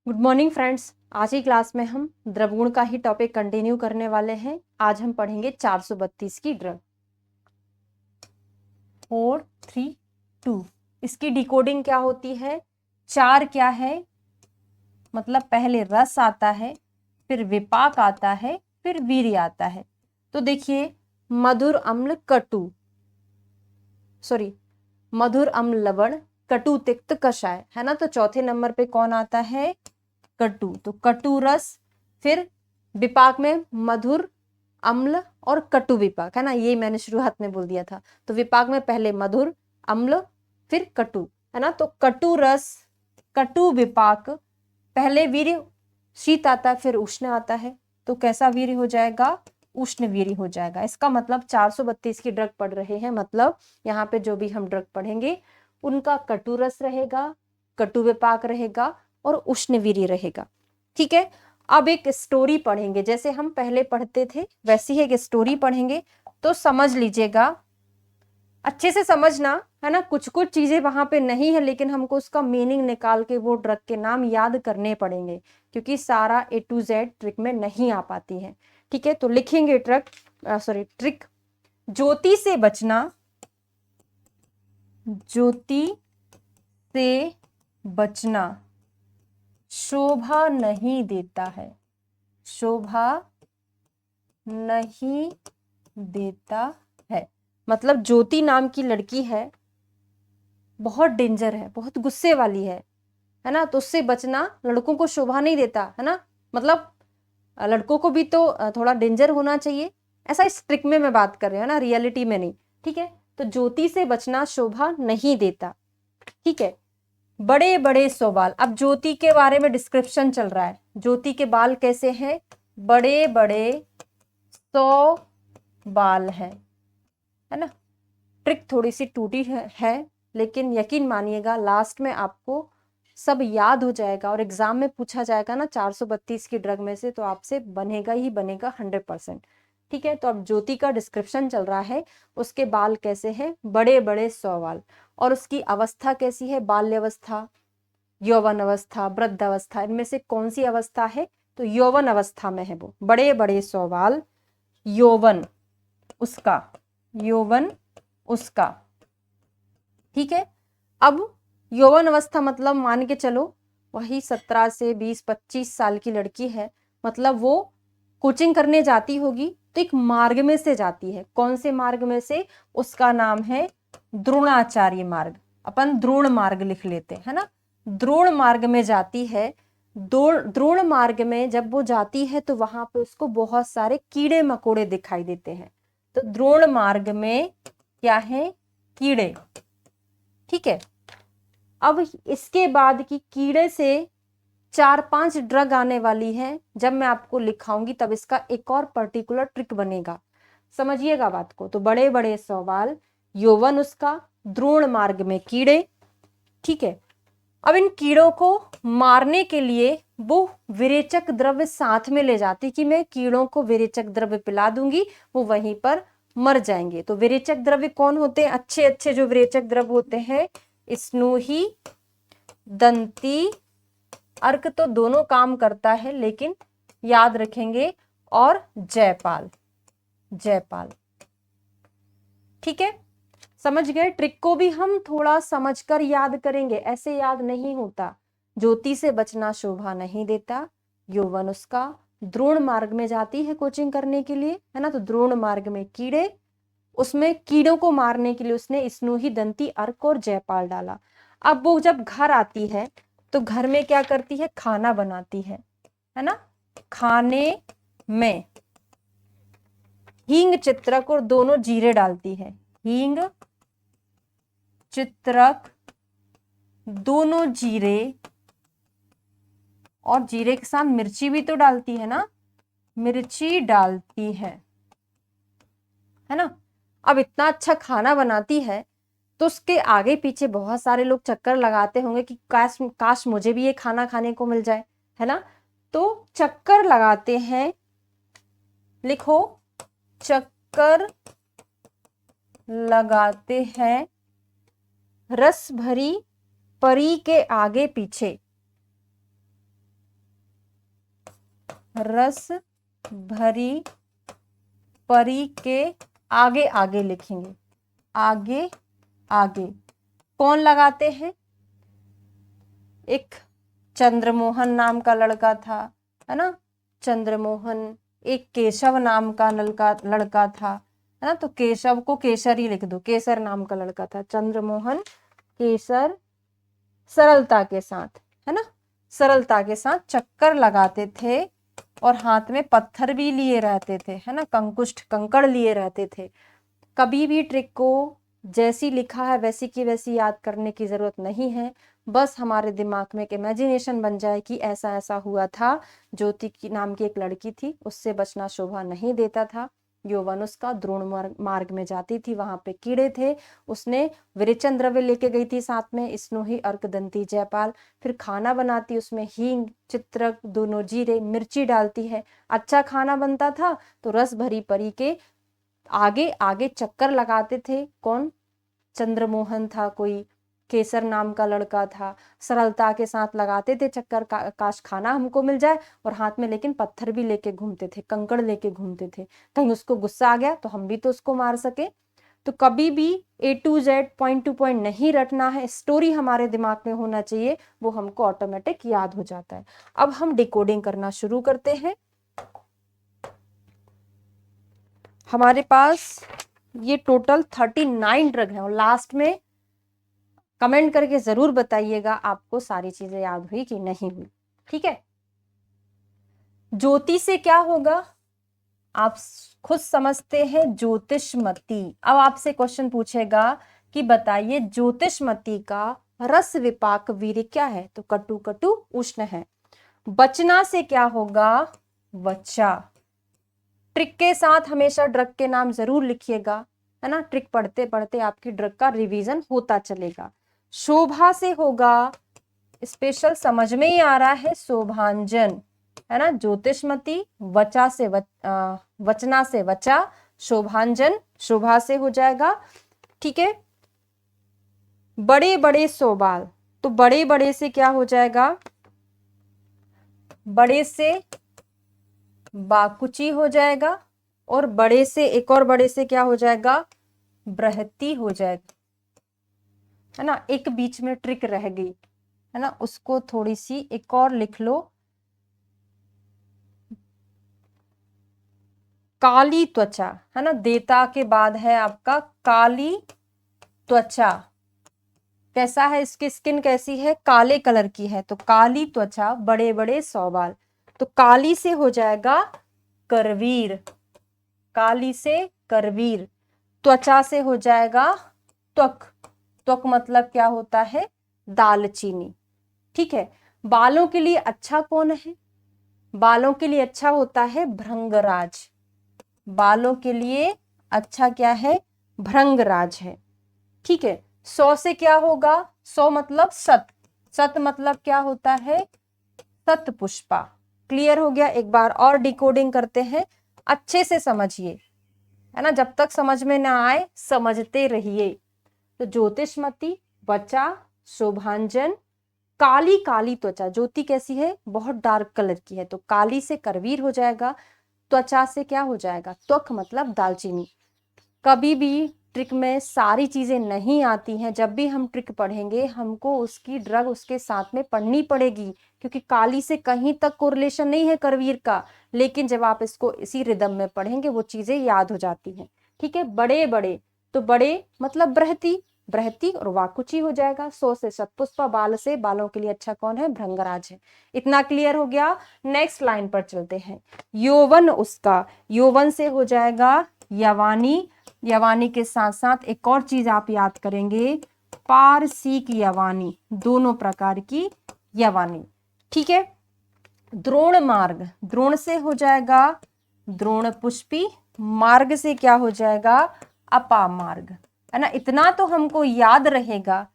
Good morning friends. आज की class में हम द्रवगुण का ही टॉपिक कंटिन्यू करने वाले हैं। आज हम पढ़ेंगे 432 की ड्रग 432। इसकी डिकोडिंग क्या होती है? चार क्या है? मतलब पहले रस आता है, फिर विपाक आता है, फिर वीर्य आता है। तो देखिए, मधुर अम्ल कटु, सॉरी, मधुर अम्ल लवण, कटु तिक्त कषाय, है ना। तो चौथे नंबर पे कौन आता है? कटु। तो कटु रस, फिर विपाक में मधुर अम्ल और कटु विपाक, है ना। ये मैंने शुरुआत में बोल दिया था। तो विपाक में पहले मधुर अम्ल, फिर कटु, है ना। तो कटु रस, कटु विपाक, पहले वीर्य शीत आता है, फिर उष्ण आता है। तो कैसा वीर्य हो जाएगा? उष्ण वीर्य हो जाएगा। इसका मतलब 432 की ड्रग पढ़ रहे हैं, मतलब यहाँ पे जो भी हम ड्रग पढ़ेंगे उनका कटु रस रहेगा, कटु विपाक रहेगा और उष्ण वीर्य रहेगा। ठीक है। अब एक स्टोरी पढ़ेंगे, जैसे हम पहले पढ़ते थे वैसी ही एक स्टोरी पढ़ेंगे। तो समझ लीजिएगा, अच्छे से समझना, है ना। कुछ कुछ चीजें वहां पे नहीं है, लेकिन हमको उसका मीनिंग निकाल के वो ड्रग के नाम याद करने पड़ेंगे, क्योंकि सारा A to Z ट्रिक में नहीं आ पाती है। ठीक है। तो लिखेंगे ट्रिक। ज्योति से बचना, ज्योति से बचना शोभा नहीं देता है, शोभा नहीं देता है। मतलब ज्योति नाम की लड़की है, बहुत डेंजर है, बहुत गुस्से वाली है ना। तो उससे बचना लड़कों को शोभा नहीं देता, है ना। मतलब लड़कों को भी तो थोड़ा डेंजर होना चाहिए। ऐसा इस ट्रिक में मैं बात कर रही हूँ ना, रियलिटी में नहीं। ठीक है। तो ज्योति से बचना शोभा नहीं देता। ठीक है। बड़े बड़े सौ बाल, अब ज्योति के बारे में डिस्क्रिप्शन चल रहा है। ज्योति के बाल कैसे हैं? बड़े बड़े 100 बाल है ना। ट्रिक थोड़ी सी टूटी है, लेकिन यकीन मानिएगा लास्ट में आपको सब याद हो जाएगा और एग्जाम में पूछा जाएगा ना 432 की ड्रग में से, तो आपसे बनेगा ही बनेगा 100%। ठीक है। तो अब ज्योति का डिस्क्रिप्शन चल रहा है। उसके बाल कैसे हैं? बड़े बड़े 100 बाल। और उसकी अवस्था कैसी है? बाल्यावस्था, यौवन अवस्था, वृद्ध अवस्था, इनमें से कौन सी अवस्था है? तो यौवन अवस्था में है वो। बड़े बड़े 100 बाल, यौवन उसका, यौवन उसका। ठीक है। अब यौवन अवस्था मतलब मान के चलो वही 17 से 20-25 साल की लड़की है। मतलब वो कोचिंग करने जाती होगी, तो एक मार्ग में से जाती है। कौन से मार्ग में से? उसका नाम है द्रोणाचार्य मार्ग। अपन द्रोण मार्ग लिख लेते हैं, है ना। द्रोण मार्ग में जाती है। द्रोण मार्ग में जब वो जाती है तो वहां पे उसको बहुत सारे कीड़े मकोड़े दिखाई देते हैं। तो द्रोण मार्ग में क्या है? कीड़े। ठीक है। अब इसके बाद की कीड़े से 4-5 ड्रग आने वाली है। जब मैं आपको लिखाऊंगी तब इसका एक और पर्टिकुलर ट्रिक बनेगा, समझिएगा बात को। तो बड़े बड़े सवाल, यौवन उसका, द्रोण मार्ग में कीड़े। ठीक है। अब इन कीड़ों को मारने के लिए वो विरेचक द्रव्य साथ में ले जाती कि मैं कीड़ों को विरेचक द्रव्य पिला दूंगी, वो वहीं पर मर जाएंगे। तो विरेचक द्रव्य कौन होते हैं? अच्छे अच्छे जो विरेचक द्रव्य होते हैं, स्नूही, दंती, अर्क तो दोनों काम करता है, लेकिन याद रखेंगे, और जयपाल, जयपाल। ठीक है। समझ गए। ट्रिक को भी हम थोड़ा समझकर याद करेंगे, ऐसे याद नहीं होता। ज्योति से बचना शोभा नहीं देता, यौवन उसका, द्रोण मार्ग में जाती है कोचिंग करने के लिए, है ना। तो द्रोण मार्ग में कीड़े, उसमें कीड़ों को मारने के लिए उसने स्नूही, दंती, अर्क और जयपाल डाला। अब वो जब घर आती है तो घर में क्या करती है? खाना बनाती है ना। खाने में हींग, चित्रक और दोनों जीरे डालती है। हींग, चित्रक, दोनों जीरे, और जीरे के साथ मिर्ची भी तो डालती है ना, मिर्ची डालती है ना। अब इतना अच्छा खाना बनाती है तो उसके आगे पीछे बहुत सारे लोग चक्कर लगाते होंगे कि काश काश मुझे भी ये खाना खाने को मिल जाए, है ना। तो चक्कर लगाते हैं, लिखो, चक्कर लगाते हैं रस भरी परी के आगे पीछे। रस भरी परी के आगे आगे लिखेंगे, आगे आगे। कौन लगाते हैं? एक चंद्रमोहन नाम का लड़का था, है ना, चंद्रमोहन। एक केशव नाम का लड़का था, है ना, तो केशव को केसर ही लिख दो, केसर नाम का लड़का था, चंद्रमोहन केसर। सरलता के साथ, है ना, सरलता के साथ चक्कर लगाते थे और हाथ में पत्थर भी लिए रहते थे, है ना, कंकुष्ठ कंकड़ लिए रहते थे। कभी भी ट्रिक को जैसी लिखा है वैसी की वैसी याद करने की जरूरत नहीं है, बस हमारे दिमाग में एक इमेजिनेशन बन जाए कि ऐसा ऐसा हुआ था। ज्योति की नाम की एक लड़की थी, उससे बचना शोभा नहीं देता था। यौवन उसका द्रोण मार्ग में जाती थी, वहां पे कीड़े थे, उसने विरेचन द्रव्य लेके गई थी साथ में, स्नोही अर्कदंती जयपाल। फिर खाना बनाती, उसमें हींग चित्रक दोनों जीरे मिर्ची डालती है, अच्छा खाना बनता था। तो रस भरी परी के आगे आगे चक्कर लगाते थे। कौन? चंद्रमोहन था कोई, केसर नाम का लड़का था, सरलता के साथ लगाते थे चक्कर, काश खाना हमको मिल जाए। और हाथ में लेकिन पत्थर भी लेके घूमते थे, कंकड़ लेके घूमते थे, कहीं उसको गुस्सा आ गया तो हम भी तो उसको मार सके। तो कभी भी A to Z point two point नहीं रटना है, स्टोरी हमारे दिमाग में होना चाहिए, वो हमको ऑटोमेटिक याद हो जाता है। अब हम डिकोडिंग करना शुरू करते हैं। हमारे पास ये टोटल 39 ड्रग है और लास्ट में कमेंट करके जरूर बताइएगा आपको सारी चीजें याद हुई कि नहीं हुई, ठीक है। ज्योति से क्या होगा आप खुद समझते हैं, ज्योतिषमती। अब आपसे क्वेश्चन पूछेगा कि बताइए ज्योतिषमती का रस विपाक वीर्य क्या है, तो कटु कटु उष्ण है। बचना से क्या होगा? वचा। ट्रिक के साथ हमेशा ड्रग के नाम जरूर लिखिएगा, है ना, ट्रिक पढ़ते पढ़ते आपकी ड्रग का रिवीजन होता चलेगा। शोभा से होगा, स्पेशल समझ में ही आ रहा है, शोभांजन, है ना, ज्योतिषमती। वचा से वचना से वचा, शोभांजन, शोभा से हो जाएगा, ठीक है। बड़े बड़े सोबाल, तो बड़े बड़े से क्या हो जाएगा? बड़े से बाकुची हो जाएगा, और बड़े से एक और बड़े से क्या हो जाएगा? बृहती हो जाएगा, है ना। एक बीच में ट्रिक रह गई, है ना, उसको थोड़ी सी एक और लिख लो। काली त्वचा, है ना, देता के बाद है आपका काली त्वचा। कैसा है इसकी स्किन, कैसी है? काले कलर की है, तो काली त्वचा, बड़े बड़े सौबाल। तो काली से हो जाएगा करवीर, काली से करवीर। त्वचा से हो जाएगा त्वक, त्वक मतलब क्या होता है? दालचीनी, ठीक है। बालों के लिए अच्छा कौन है? बालों के लिए अच्छा होता है भृंगराज, बालों के लिए अच्छा क्या है? भृंगराज है, ठीक है। 100 से क्या होगा? 100 मतलब सत, सत मतलब क्या होता है? सत पुष्पा। क्लियर हो गया? एक बार और डिकोडिंग करते हैं, अच्छे से समझिए, है ना, जब तक समझ में ना आए समझते रहिए। तो ज्योतिषमती, वचा, शोभांजन, काली काली त्वचा। ज्योति कैसी है? बहुत डार्क कलर की है, तो काली से करवीर हो जाएगा। त्वचा से क्या हो जाएगा? त्वक मतलब दालचीनी। कभी भी ट्रिक में सारी चीजें नहीं आती हैं, जब भी हम ट्रिक पढ़ेंगे हमको उसकी ड्रग उसके साथ में पढ़नी पड़ेगी, क्योंकि काली से कहीं तक कोरिलेशन नहीं है करवीर का, लेकिन जब आप इसको इसी रिदम में पढ़ेंगे वो चीजें याद हो जाती हैं, ठीक है। बड़े बड़े, तो बड़े मतलब बृहती, बृहती और वाकुची हो जाएगा। 100 से शतपुष्पा, बाल से बालों के लिए अच्छा कौन है? भृंगराज है। इतना क्लियर हो गया? नेक्स्ट लाइन पर चलते हैं। यौवन उसका, यौवन से हो जाएगा यवानी, यवानी के साथ साथ एक और चीज आप याद करेंगे, पारसीक यवानी, दोनों प्रकार की यवानी, ठीक है। द्रोण मार्ग, द्रोण से हो जाएगा द्रोण पुष्पी, मार्ग से क्या हो जाएगा? अपा मार्ग, है ना। इतना तो हमको याद रहेगा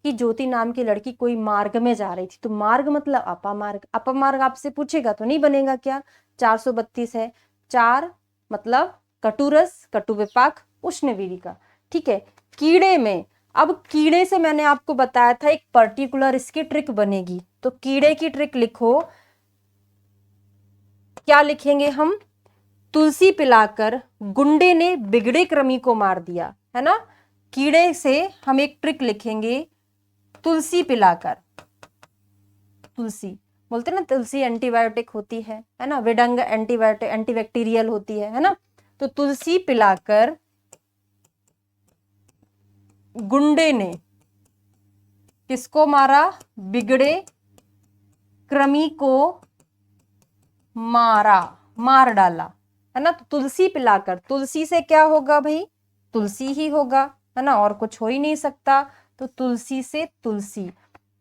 कि ज्योति नाम की लड़की कोई मार्ग में जा रही थी, तो मार्ग मतलब अपा मार्ग। अपा मार्ग आपसे पूछेगा तो नहीं बनेगा क्या? 432 है, 4 मतलब कटुरस, कटु विपाक, उष्णवीरिका, ठीक है। कीड़े में, अब कीड़े से मैंने आपको बताया था एक पर्टिकुलर इसकी ट्रिक बनेगी, तो कीड़े की ट्रिक लिखो क्या लिखेंगे हम? तुलसी पिलाकर गुंडे ने बिगड़े कृमि को मार दिया, है ना। कीड़े से हम एक ट्रिक लिखेंगे, तुलसी पिलाकर। तुलसी बोलते ना, तुलसी एंटीबायोटिक होती है ना। विडंग एंटीबायोटिक एंटीबैक्टीरियल होती है ना। तो तुलसी पिलाकर गुंडे ने किसको मारा? बिगड़े कृमि को मारा, मार डाला, है ना। तो तुलसी पिलाकर, तुलसी से क्या होगा भाई? तुलसी ही होगा, है ना, और कुछ हो ही नहीं सकता। तो तुलसी से तुलसी,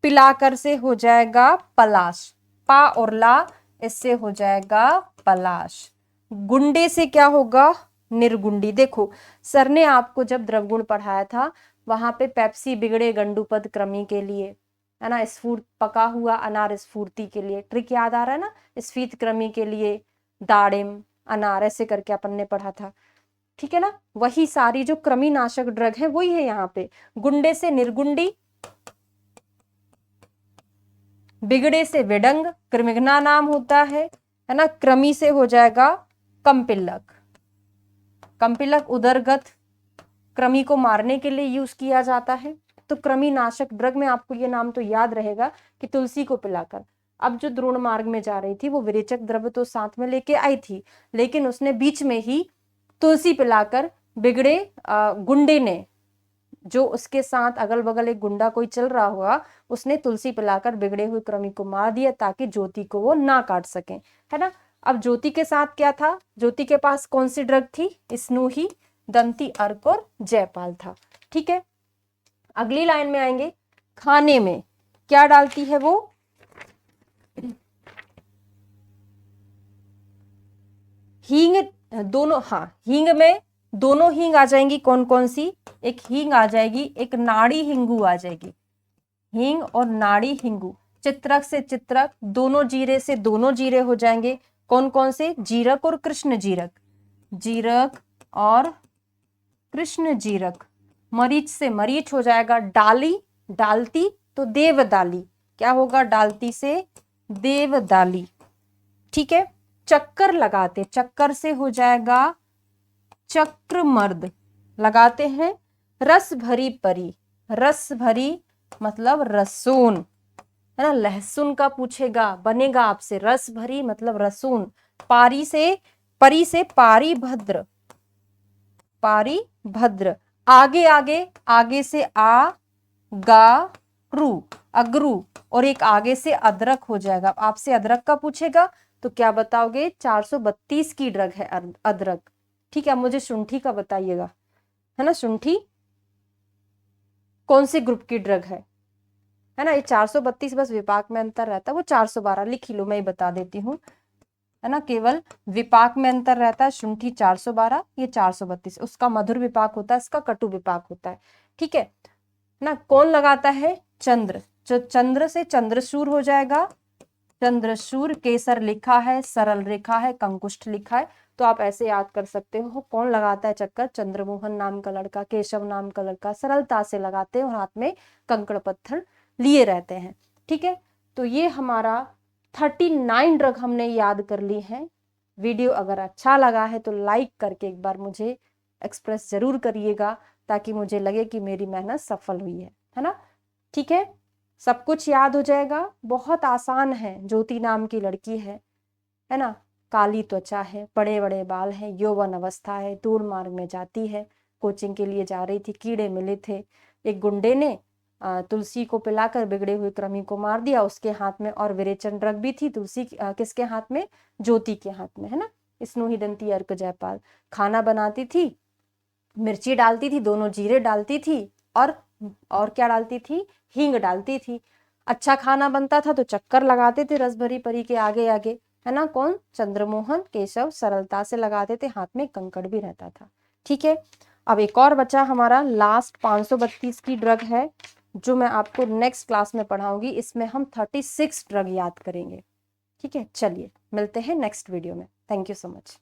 पिलाकर से हो जाएगा पलाश, पा और ला, इससे हो जाएगा पलाश। गुंडे से क्या होगा? निर्गुंडी। देखो सर ने आपको जब द्रवगुण पढ़ाया था वहां पे पेप्सी बिगड़े गंडुपद कृमि के लिए, है ना, स्फूर्त पका हुआ अनार स्फूर्ति के लिए, ट्रिक याद आ रहा है ना, स्फीत कृमि के लिए दाड़िम अनार, ऐसे करके अपन ने पढ़ा था, ठीक है ना। वही सारी जो कृमि नाशक ड्रग है वही है यहाँ पे। गुंडे से निर्गुंडी, बिगड़े से विडंग, कृमिघ्ना नाम होता है ना। कृमि से हो जाएगा कंपिलक। कंपिलक उदरगत कृमि को मारने के लिए यूज किया जाता है। तो कृमि नाशक ड्रग में आपको ये नाम तो याद रहेगा कि तुलसी को पिलाकर। अब जो द्रोण मार्ग में जा रही थी वो विरेचक द्रव्य तो साथ में लेके आई थी, लेकिन उसने बीच में ही तुलसी पिलाकर बिगड़े गुंडे ने, जो उसके साथ अगल बगल एक गुंडा कोई चल रहा हुआ, उसने तुलसी पिलाकर बिगड़े हुए कृमि को मार दिया ताकि ज्योति को वो ना काट सके, है ना। अब ज्योति के साथ क्या था? ज्योति के पास कौन सी ड्रग थी? स्नूही, दंती अर्क और जयपाल था, ठीक है। अगली लाइन में आएंगे, खाने में क्या डालती है वो? हींग, दोनों, हाँ हींग में दोनों हींग आ जाएंगी। कौन कौन सी? एक हींग आ जाएगी, एक नाड़ी हिंगू आ जाएगी। हींग और नाड़ी हिंगू। चित्रक से चित्रक, दोनों जीरे से दोनों जीरे हो जाएंगे। कौन कौन से? जीरक और कृष्ण जीरक, जीरक और कृष्ण जीरक। मरीच से मरीच हो जाएगा। डाली, डालती तो देवदाली, क्या होगा? डालती से देवदाली, ठीक है। चक्कर लगाते, चक्कर से हो जाएगा चक्रमर्द, लगाते हैं। रस भरी परी, रस भरी मतलब रसून, है ना। लहसुन का पूछेगा, बनेगा आपसे, रस भरी मतलब रसून। पारी से, परी से पारी भद्र, पारी भद्र। आगे आगे, आगे से आ गा रू, अगरू, और एक आगे से अदरक हो जाएगा। आपसे अदरक का पूछेगा तो क्या बताओगे? 432 की ड्रग है अदरक, ठीक है। अब मुझे शुंठी का बताइएगा, है ना। शुंठी कौन से ग्रुप की ड्रग है ना। ये 432 बस विपाक में अंतर रहता है, वो 412 लिख ही लो, मैं बता देती हूँ, है ना। केवल विपाक में अंतर रहता है। शुंठी 412, ये 432। उसका मधुर विपाक होता है, इसका कटु विपाक होता है, ठीक है ना। कौन लगाता है? चंद्र, जो चंद्र से चंद्रशूर हो जाएगा। चंद्रशूर, केसर लिखा है, सरल रेखा है, कंकुष्ठ लिखा है, तो आप ऐसे याद कर सकते हो। कौन लगाता है चक्कर? चंद्रमोहन नाम का लड़का, केशव नाम का लड़का, सरलता से लगाते हैं और हाथ में कंकड़ पत्थर लिए रहते हैं, ठीक है। तो ये हमारा 39 ड्रग हमने याद कर ली है। वीडियो अगर अच्छा लगा है तो लाइक करके एक बार मुझे एक्सप्रेस जरूर करिएगा, ताकि मुझे लगे कि मेरी मेहनत सफल हुई है ना, ठीक है। सब कुछ याद हो जाएगा, बहुत आसान है। ज्योति नाम की लड़की है ना, काली त्वचा है, बड़े बड़े बाल है, यौवन अवस्था है, दूर मार्ग में जाती है, कोचिंग के लिए जा रही थी, कीड़े मिले थे, एक गुंडे ने तुलसी को पिलाकर बिगड़े हुए कृमि को मार दिया, उसके हाथ में और विरेचन ड्रग भी थी। तुलसी किसके हाथ में? ज्योति के हाथ में, है ना। स्नूही दंती अर्क जयपाल। खाना बनाती थी, मिर्ची डालती थी, दोनों जीरे डालती थी, और क्या डालती थी? हींग डालती थी। अच्छा खाना बनता था तो चक्कर लगाते थे रस भरी परी के आगे आगे, है ना। कौन? चंद्रमोहन, केशव सरलता से लगाते थे, हाथ में कंकड़ भी रहता था, ठीक है। अब एक और बचा हमारा लास्ट 532 की ड्रग है, जो मैं आपको नेक्स्ट क्लास में पढ़ाऊंगी। इसमें हम 36 ड्रग याद करेंगे, ठीक है। चलिए मिलते हैं नेक्स्ट वीडियो में। Thank you so much.